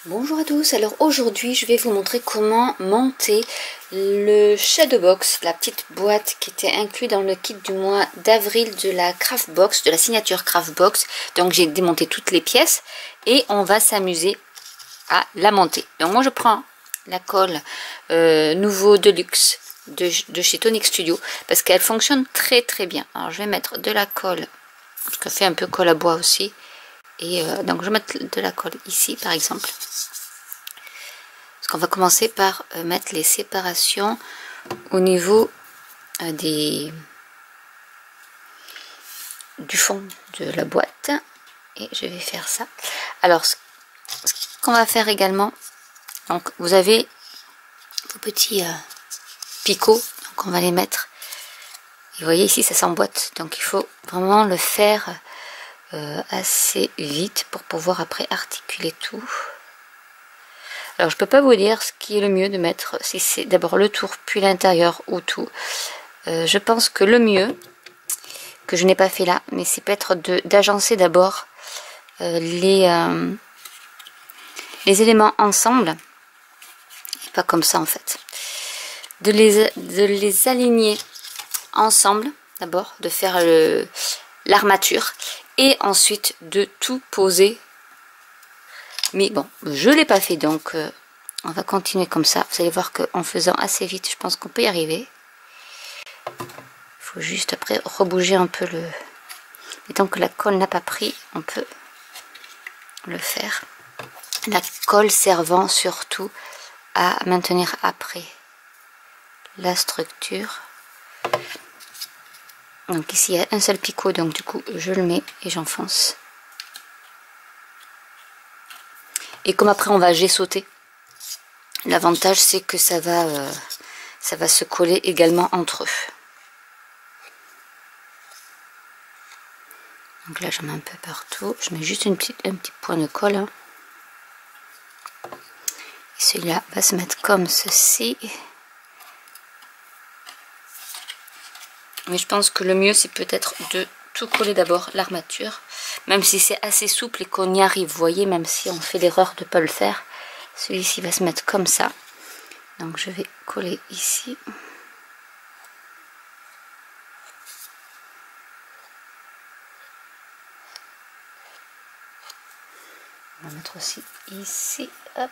Bonjour à tous, alors aujourd'hui je vais vous montrer comment monter le Shadowbox, la petite boîte qui était inclue dans le kit du mois d'avril de la Craftbox, de la signature Craftbox. Donc j'ai démonté toutes les pièces et on va s'amuser à la monter. Donc moi je prends la colle Nouveau Deluxe de chez Tonic Studio parce qu'elle fonctionne très très bien. Alors je vais mettre de la colle, parce qu'elle fait un peu colle à bois aussi. Et donc je vais mettre de la colle ici par exemple. Parce qu'on va commencer par mettre les séparations au niveau du fond de la boîte. Et je vais faire ça. Alors ce qu'on va faire également, donc vous avez vos petits picots, donc on va les mettre. Et vous voyez ici ça s'emboîte, donc il faut vraiment le faire assez vite pour pouvoir après articuler tout. Alors je peux pas vous dire ce qui est le mieux de mettre, si c'est d'abord le tour puis l'intérieur ou tout. Je pense que le mieux, que je n'ai pas fait là, mais c'est peut-être d'agencer d'abord les éléments ensemble, et pas comme ça en fait. De les aligner ensemble d'abord, de faire l'armature et ensuite de tout poser. Mais bon, je ne l'ai pas fait, donc on va continuer comme ça. Vous allez voir qu'en faisant assez vite, je pense qu'on peut y arriver. Il faut juste après rebouger un peu le... Et tant que la colle n'a pas pris, on peut le faire. La colle servant surtout à maintenir après la structure. Donc ici, il y a un seul picot, donc du coup, je le mets et j'enfonce. Et comme après on va gessauter, l'avantage c'est que ça va se coller également entre eux. Donc là j'en mets un peu partout, je mets juste un petit point de colle. Hein. Et celui-là va se mettre comme ceci. Mais je pense que le mieux c'est peut-être de tout coller d'abord l'armature, même si c'est assez souple et qu'on y arrive, vous voyez, même si on fait l'erreur de ne pas le faire, celui-ci va se mettre comme ça. Donc je vais coller ici. On va mettre aussi ici, hop.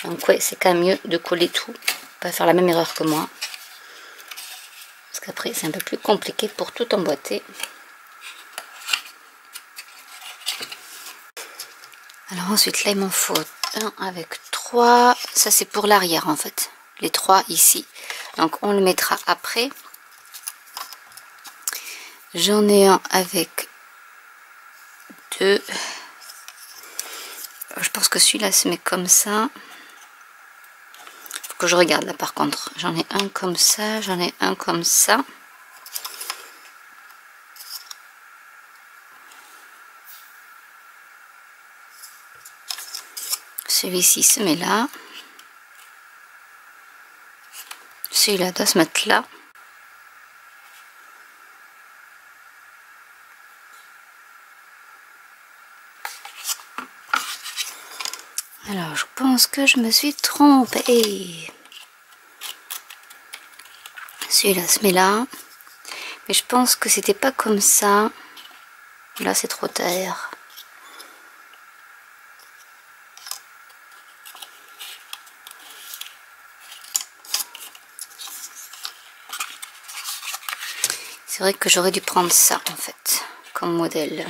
Donc ouais, c'est quand même mieux de coller tout, pas faire la même erreur que moi. Parce qu'après c'est un peu plus compliqué pour tout emboîter. Alors ensuite là il m'en faut un avec 3. Ça c'est pour l'arrière en fait. Les 3 ici. Donc on le mettra après. J'en ai un avec 2. Je pense que celui-là se met comme ça. Que je regarde là par contre, j'en ai un comme ça, j'en ai un comme ça. Celui-ci se met là. Celui-là doit se mettre là. Alors je pense que je me suis trompée. Celui-là se met là. Mais je pense que c'était pas comme ça. Là c'est trop tard. C'est vrai que j'aurais dû prendre ça en fait comme modèle.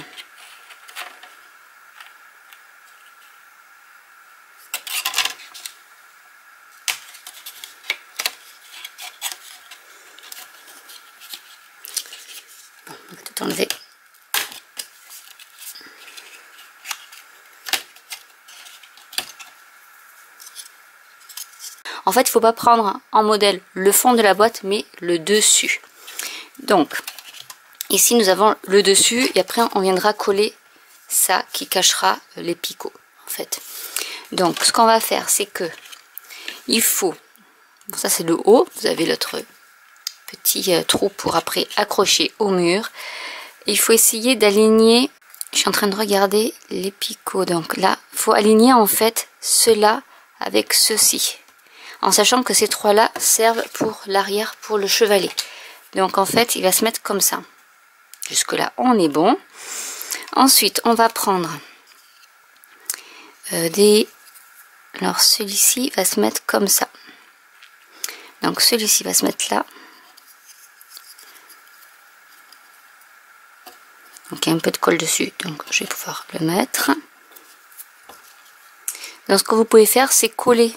Bon, on va tout enlever. En fait, il ne faut pas prendre en modèle le fond de la boîte, mais le dessus. Donc, ici, nous avons le dessus et après, on viendra coller ça qui cachera les picots, en fait. Donc, ce qu'on va faire, c'est que il faut Bon, ça c'est le haut, vous avez l'autre petit trou pour après accrocher au mur. Il faut essayer d'aligner, je suis en train de regarder les picots, donc là, il faut aligner en fait cela avec ceci, en sachant que ces trois-là servent pour l'arrière, pour le chevalet. Donc en fait, il va se mettre comme ça. Jusque là, on est bon. Ensuite, on va prendre alors celui-ci va se mettre comme ça. Donc celui-ci va se mettre là. Donc il y a un peu de colle dessus, donc je vais pouvoir le mettre. Donc ce que vous pouvez faire, c'est coller.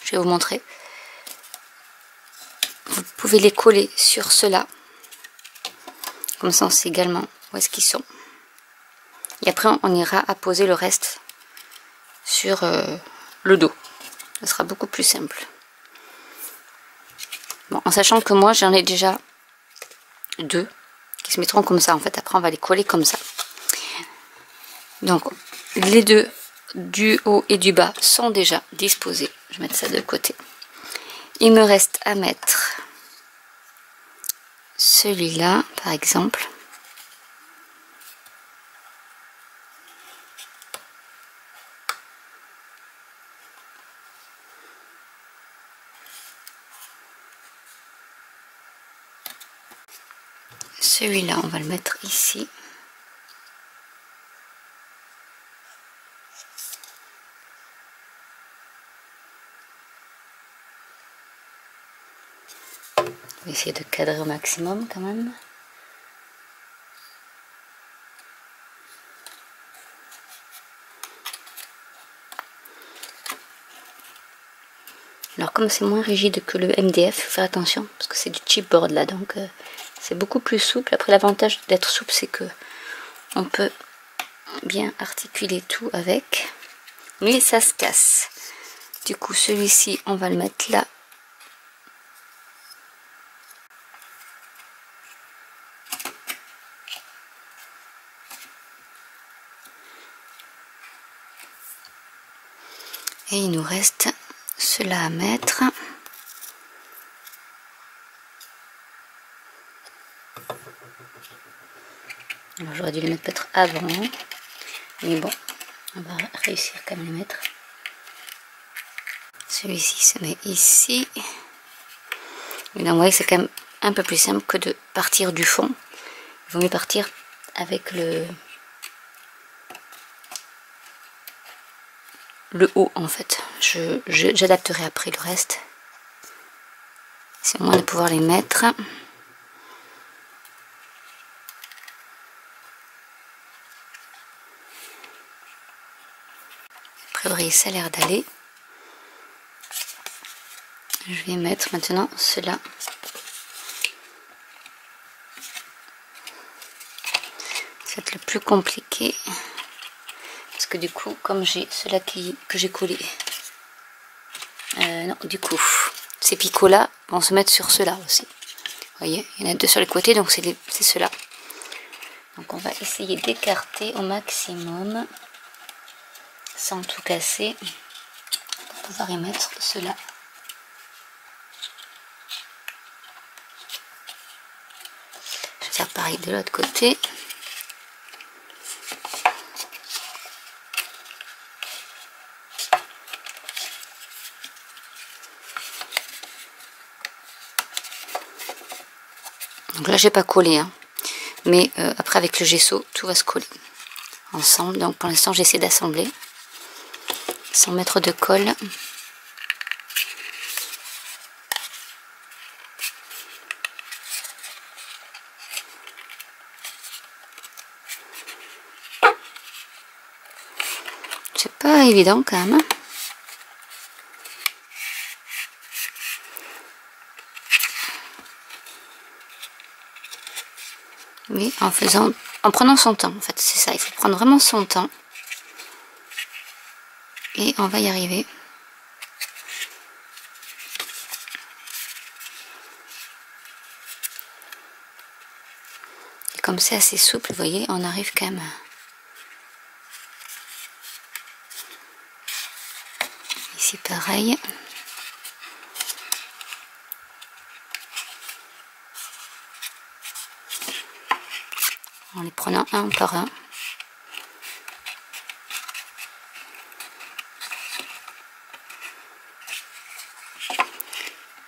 Je vais vous montrer. Vous pouvez les coller sur cela. Comme ça on sait également où est-ce qu'ils sont. Et après on ira à poser le reste sur le dos. Ce sera beaucoup plus simple. Bon, en sachant que moi j'en ai déjà deux qui se mettront comme ça en fait. Après on va les coller comme ça. Donc les deux du haut et du bas sont déjà disposés. Je vais mettre ça de côté. Il me reste à mettre celui-là par exemple. Celui-là, on va le mettre ici. On va essayer de cadrer au maximum quand même. Alors comme c'est moins rigide que le MDF, il faut faire attention parce que c'est du chipboard là, donc c'est beaucoup plus souple. Après l'avantage d'être souple, c'est que on peut bien articuler tout avec, mais ça se casse. Du coup celui-ci on va le mettre là. Et il nous reste cela à mettre. Alors j'aurais dû le mettre peut-être avant, mais bon, on va réussir quand même à le mettre. Celui-ci se met ici. Mais donc vous voyez que c'est quand même un peu plus simple que de partir du fond. Il vaut mieux partir avec le haut en fait. J'adapterai après le reste. C'est au moins de pouvoir les mettre. A priori ça a l'air d'aller. Je vais mettre maintenant cela. C'est le plus compliqué. Parce que du coup, comme j'ai cela que j'ai collé. Non, du coup, ces picots là vont se mettre sur cela aussi. Vous voyez, il y en a deux sur les côtés, donc c'est cela. Donc on va essayer d'écarter au maximum, sans tout casser, pour pouvoir y mettre cela. Je vais faire pareil de l'autre côté. Donc là j'ai pas collé, hein. Mais après avec le gesso tout va se coller ensemble. Donc pour l'instant j'essaie d'assembler sans mettre de colle. C'est pas évident quand même. Mais en prenant son temps, en fait, c'est ça, il faut prendre vraiment son temps. Et on va y arriver. Et comme c'est assez souple, vous voyez, on arrive quand même. Ici pareil. en les prenant un par un.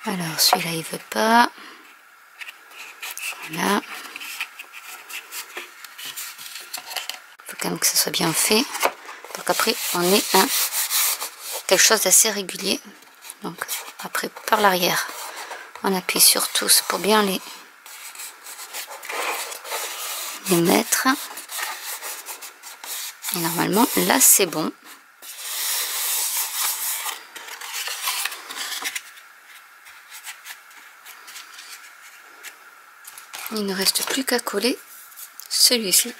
Alors celui-là il veut pas. Voilà. Il faut quand même que ça soit bien fait. Donc après on est quelque chose d'assez régulier. Donc après par l'arrière on appuie sur tous pour bien les mettre. Et normalement là c'est bon. Il ne reste plus qu'à coller celui-ci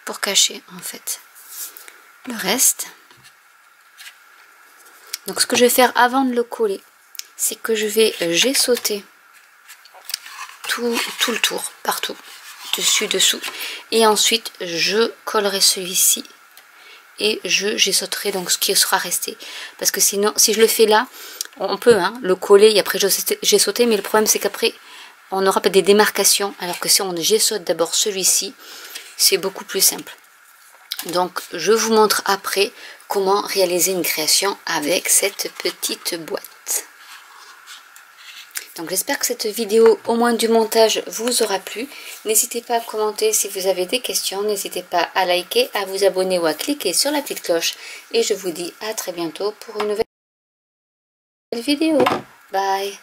pour cacher en fait le reste. Donc ce que je vais faire avant de le coller, c'est que je vais gesso-sauter tout le tour, partout, dessus, dessous. Et ensuite je collerai celui-ci et je gesso-sauterai donc ce qui sera resté. Parce que sinon, si je le fais là, on peut le coller et après gesso-sauter, mais le problème c'est qu'après on aura pas des démarcations, alors que si on gesso-saute d'abord celui-ci, c'est beaucoup plus simple. Donc je vous montre après comment réaliser une création avec cette petite boîte. Donc j'espère que cette vidéo, au moins du montage, vous aura plu. N'hésitez pas à commenter si vous avez des questions, n'hésitez pas à liker, à vous abonner ou à cliquer sur la petite cloche. Et je vous dis à très bientôt pour une nouvelle vidéo. Bye!